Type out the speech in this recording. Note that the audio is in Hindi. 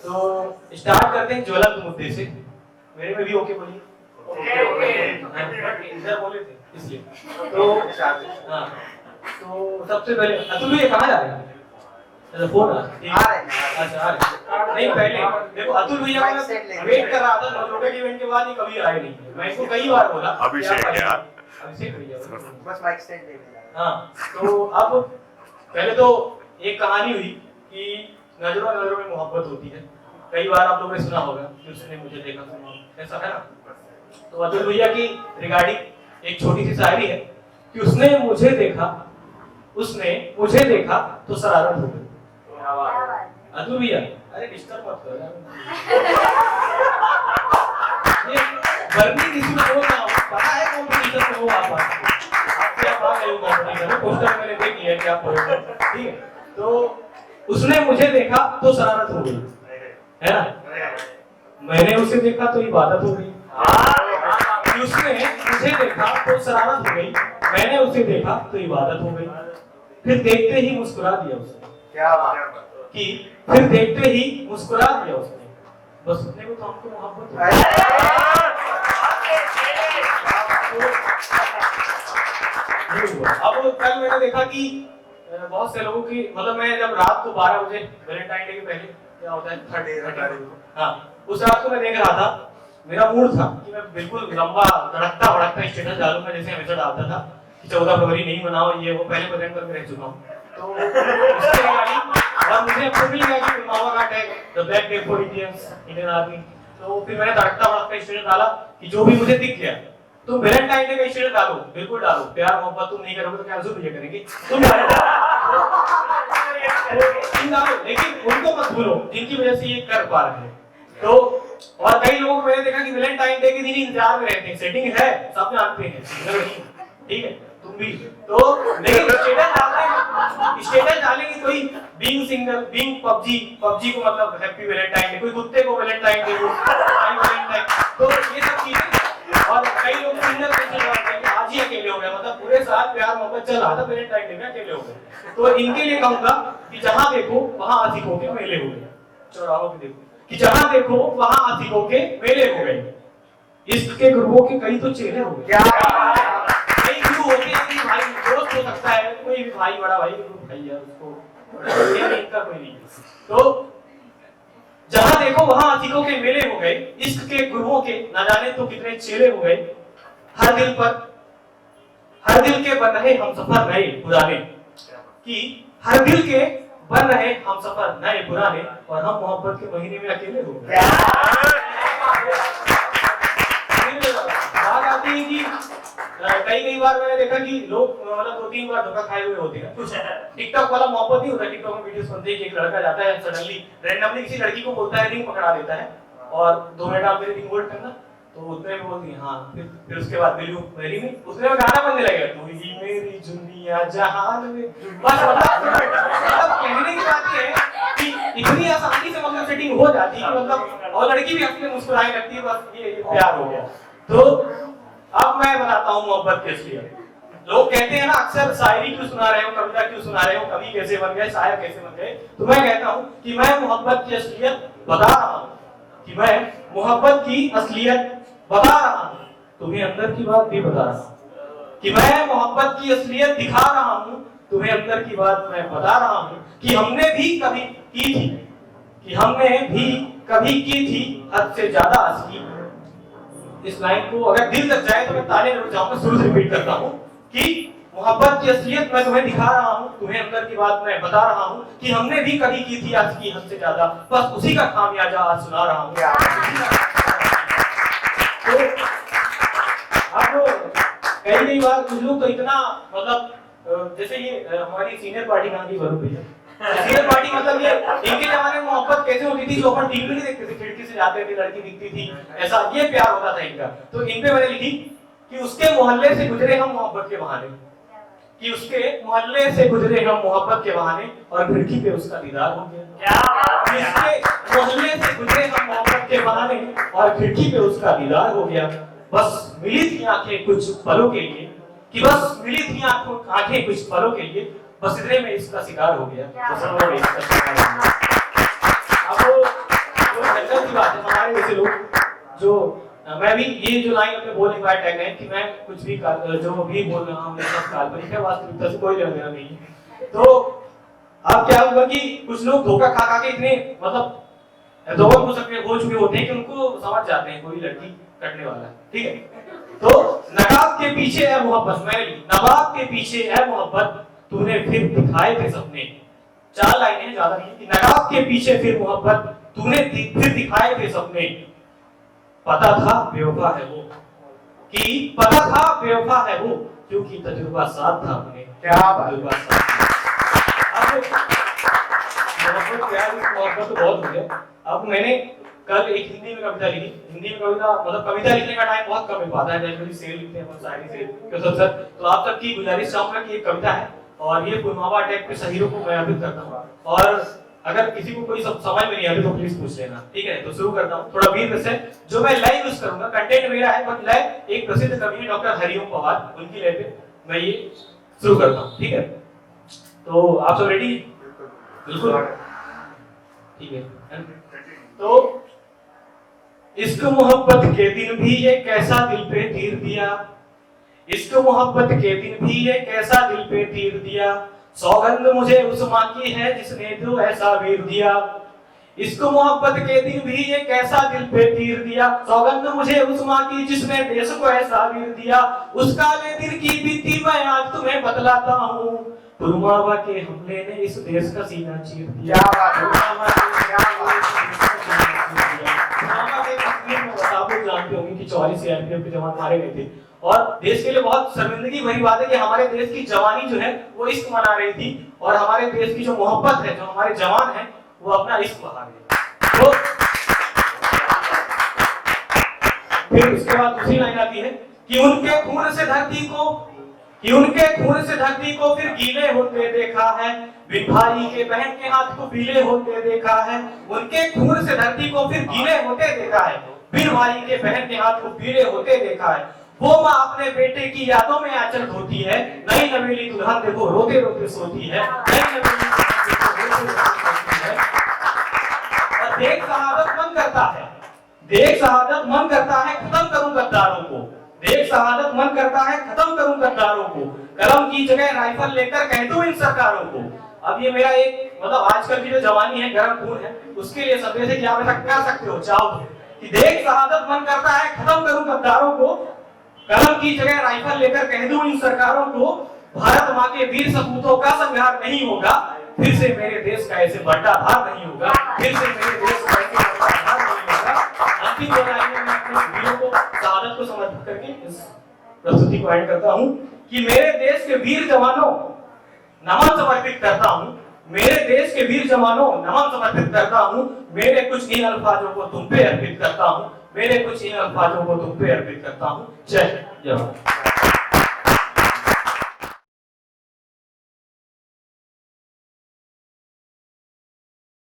तो स्टार्ट करते हैं ज्वलंत मुद्दे से। मेरे में भी ओके बोलिए। ओके इधर बोले थे इसलिए। तो हाँ, तो सबसे पहले अतुल भैया कहाँ जा रहे हैं? अच्छा फोन आ रहा है। अच्छा आ रहे नहीं, पहले देखो अतुल भैया को मैं वेट कर रहा था, नोटोटेक इवेंट के बाद ये कभी आए नहीं। मैं इसको कई बार बोला अभिषेक यार, अभिषेक भैया बस माइक स्टैंड ले लेना। हाँ, तो अब पहले तो एक कहानी हुई कि नजरों नजरों में मोहब्बत होती है। कई बार आप लोगों ने सुना होगा कि उसने मुझे देखा, सुना, ऐसा है ना। तो अतुल भैया की रिगार्डिंग एक छोटी सी शायरी है कि उसने मुझे देखा तो शरारत हो गई। अतुल भैया अरे डिस्टर्ब मत करो ये गर्मी किसी में हो ना हो, पता है कॉम्पिटिशन में हो आप आ गए हो कॉम्पिटिशन में, पोस्टर मैंने देख लिया कि आप ठीक है। तो उसने मुझे देखा तो शरारत हो गई, है ना। मैंने उसे देखा तो इबादत हो गई। उसने मुझे देखा तो शरारत हो गई, मैंने उसे देखा तो इबादत हो गई। फिर देखते ही मुस्कुरा दिया उसने। क्या बात कि फिर देखते ही मुस्कुरा दिया उसने। बस उतने को तो हमको मोहब्बत हो गई। अब कल मैंने देखा कि बहुत से लोगों की, मतलब मैं जब रात को 12 बजे वैलेंटाइन डे के पहले क्या होता है थर्ड, हाँ उस रात को मैं देख रहा था, मेरा मूड था कि मैं बिल्कुल लंबा धड़कता भड़कता स्टेटस डालूंगा जैसे हमेशा डालता था कि 14 फरवरी नहीं मनाओ, ये वो पहले प्रेजेंट करके रह चुका हूँ। तो उसके रिगार्डिंग और मुझे अपने मिल गया कि मामा का tag the black day for Indians Indian army. तो फिर मैंने धड़कता भड़कता स्टेटस डाला कि जो भी मुझे दिख गया तुम वैलेंटाइन डे का स्टेटस डालो, बिल्कुल डालो, प्यार मोहब्बत तुम नहीं करोगे तो क्या भैया करेंगे, तुम डालो लेकिन उनको मत भूलो जिनकी वजह से ये कर पा रहे हैं। तो और कई लोगों को मैंने देखा कि वैलेंटाइन डे के दिन इंतजार में रहते हैं, सेटिंग है सब जानते हैं, ठीक है तुम भी। तो लेकिन स्टेटस डालेंगे कोई बीइंग सिंगल, बीइंग पबजी को मतलब हैप्पी वैलेंटाइन डे, कोई कुत्ते को वैलेंटाइन डे, तो ये सब चीजें। और कई लोग सिंगल आज ही अकेले हो गए, मतलब पूरे साल प्यार मोहब्बत चल रहा था, वैलेंटाइन डे में अकेले हो गए। तो इनके लिए कहूंगा कि जहां देखो वहां आशिकों के मेले हो गए, चौराहों पे देखो कि जहां देखो वहां आशिकों के मेले हो गए, इश्क के गुरुओं के कई तो चेहरे हो गए। कई गुरु होते हैं कि भाई दोस्त हो सकता है, कोई भी भाई बड़ा भाई है उसको इनका कोई नहीं। तो जहां देखो वहां आशिकों के मेले हो गए, इश्क के गुरुओं के ना जाने तो कितने चेले हो गए। हर दिल के बन रहे हम सफर नए पुराने, कि हर दिल के बन रहे हम सफर नए पुराने, और हम मोहब्बत के महीने में अकेले हो गए। बात आती है कि कई बार मैंने देखा कि लोग मतलब 2-3 बार धोखा खाए हुए होते हैं। कुछ टिकटॉक वाला मोहब्बत नहीं होता, टिकटॉक में वीडियोस बनते हैं कि एक लड़का जाता है सडनली रैंडमली किसी लड़की को बोलता है, रिंग पकड़ा देता है और 2 मिनट आप मेरी रिंग होल्ड करना, तो उतने में बोलती है हाँ, फिर उसके बाद विल यू मैरी मी, उसने में गाना बनने लगेगा तू ही मेरी दुनिया जहान में। बस मतलब कहने की बात ये है कि इतनी आसानी से मतलब सेटिंग हो जाती है कि मतलब और लड़की भी अपने मुस्कुराने लगती है, बस ये प्यार हो गया। तो अब मैं बताता हूँ मोहब्बत की असलियत। लोग कहते हैं ना अक्सर शायरी क्यों सुना रहे हो, कविता क्यों सुना रहे हो, कवि कैसे बन गए, शायर कैसे बन गए। तो मैं कहता हूँ कि मैं मोहब्बत की असलियत बता रहा हूँ, कि मैं मोहब्बत की असलियत बता रहा हूँ, तुम्हें अंदर की बात भी बता रहा हूँ, कि मैं मोहब्बत की असलियत दिखा रहा हूँ, तुम्हें अंदर की बात मैं बता रहा हूँ, कि हमने भी कभी की थी हद से ज्यादा आशिकी। इस लाइन को अगर दिल तक जाए तो मैं ताले रुक जाऊंगा, शुरू से रिपीट करता हूँ कि मोहब्बत की असलियत मैं तुम्हें दिखा रहा हूँ, तुम्हें अंदर की बात मैं बता रहा हूँ, कि हमने भी कभी की थी आशिकी हद से ज्यादा, बस उसी का खामियाजा आज सुना रहा हूँ। तो अब कई बार कुछ लोग तो इतना मतलब जैसे ये हमारी सीनियर पार्टी कहाँ की बरू भैया, सीनियर पार्टी मतलब ये इनके जमाने में मोहब्बत कैसे होती थी, जो अपन टीवी नहीं देखते थे, खिड़की से जाते थे, लड़की दिखती थी, ऐसा ये प्यार होता था इनका। तो इन पे मैंने लिखी कि उसके मोहल्ले से गुजरे हम मोहब्बत के बहाने, कि उसके मोहल्ले से गुजरे हम मोहब्बत के बहाने, और खिड़की पे उसका दीदार हो गया। इसके मोहल्ले से गुजरे हम मोहब्बत के बहाने, और खिड़की पे उसका दीदार हो गया। बस मिली थी आंखें कुछ पलों के लिए, कि बस मिली थी आंखें कुछ पलों के लिए, बस इतने में इसका शिकार हो गया। तो अब लाइन अपने बोलने के बाद टैगलाइन कि मैं कुछ भी जो भी बोल रहा हूँ ये सब काल्पनिक है, वास्तविकता से कोई लेना देना नहीं है। तो अब क्या हुआ कि कुछ लोग धोखा खा खा के इतने मतलब धोखा हो चुके होते हैं कि उनको समझ जाते हैं कोई लड़की कटने वाला है, ठीक है। तो नकाब के पीछे है मोहब्बत, मैंने नवाब के पीछे है मोहब्बत, तूने फिर दिखाए थे सपने। 4 लाइनें ज्यादा नहीं कि नकाब के पीछे फिर मोहब्बत, तूने फिर दिखाए थे सपने। पता था बेवफा है वो, कि पता था बेवफा है वो, क्योंकि तजुर्बा साथ था अपने। क्या तजुर्बा साथ। अब मोहब्बत प्यार मोहब्बत तो बहुत हो गया। अब मैंने कल एक हिंदी में कविता लिखी। हिंदी में कविता मतलब कविता लिखने का टाइम बहुत कम मिल पाता है, जनरली शेर लिखते हैं, शायरी से क्यों सर। तो आप सबकी गुजारिश चाहूंगा कि एक कविता है और ये पुलवामा अटैक के शहीदों को मैं अर्पित करता हूँ, और अगर किसी को कोई सब समझ में नहीं आती तो प्लीज पूछ लेना, ठीक है। तो शुरू करता हूँ। थोड़ा वीर रस है जो मैं लय यूज करूंगा, कंटेंट मेरा है बट लय एक प्रसिद्ध कवि है डॉक्टर हरिओम पवार, उनकी लय पे मैं ये शुरू करता हूँ, ठीक है। तो आप सब रेडी? बिल्कुल ठीक है। तो इश्क मोहब्बत के दिन भी ये कैसा दिल पे तीर दिया, इश्क मोहब्बत के दिन भी ये कैसा दिल पे तीर दिया, सौगंध मुझे उस माँ की है जिसने तो ऐसा वीर दिया। इश्क मोहब्बत के दिन भी ये कैसा दिल पे तीर दिया, सौगंध मुझे उस माँ की जिसने देश को ऐसा वीर दिया। उस काले दिन की बीती मैं आज तुम्हें बतलाता हूँ, पुलवामा के हमले ने इस देश का सीना चीर दिया। आप लोग जानते होंगे कि 44 सीआरपीएफ के जवान मारे गए थे, और देश के लिए बहुत शर्मिंदगी भरी बात है कि हमारे देश की जवानी जो है वो इश्क मना रही थी, और हमारे देश की जो मोहब्बत है, जो हमारे जवान हैं वो अपना इश्क बहा गए। तो फिर उसके बाद दूसरी लाइन आती है कि उनके खून से धरती को, कि उनके खून से धरती को फिर गीले होते देखा है, बिन भाई के बहन के हाथ को पीले होते देखा है। उनके खून से धरती को फिर गीले होते देखा है, बिन भाई के बहन के हाथ को पीले होते देखा है। वो माँ अपने बेटे की यादों में आंचल धोती है, नई नवेली दुल्हन देखो रोते रोते सोती है, नई नवेली दुल्हन देखो रोते रोते सोती है। और देख शहादत मन करता है, देख शहादत मन करता है खत्म करूं गद्दारों को, देख शहादत मन करता है खत्म करूं गद्दारों को, कलम की जगह राइफल लेकर कह दूं इन सरकारों को। अब ये मेरा एक मतलब आजकल की जो जवानी है, गर्म खून है, उसके लिए संदेश है कि आप ऐसा कर सकते हो चाहो कि देख शहादत मन करता है खत्म करूं गद्दारों को, कलम की जगह राइफल लेकर कह दूं इन सरकारों को, भारत माँ के वीर सपूतों का संहार नहीं होगा, फिर से मेरे देश का ऐसे बंटाधार नहीं होगा, फिर से मेरे देश का ऐसे बंटाधार नहीं होगा। अंतिम 2 लाइनें मैं अपने वीरों को शहादत को समर्पित करके इस प्रस्तुति को एंड करता हूँ कि मेरे देश के वीर जवानों नमन समर्पित करता हूँ, मेरे देश के वीर जवानों नमन समर्पित करता हूँ, मेरे कुछ इन अल्फाजों को तुम पे अर्पित करता हूँ, मेरे कुछ इन अल्फाजों को तुम पे अर्पित करता हूँ। जय जवान।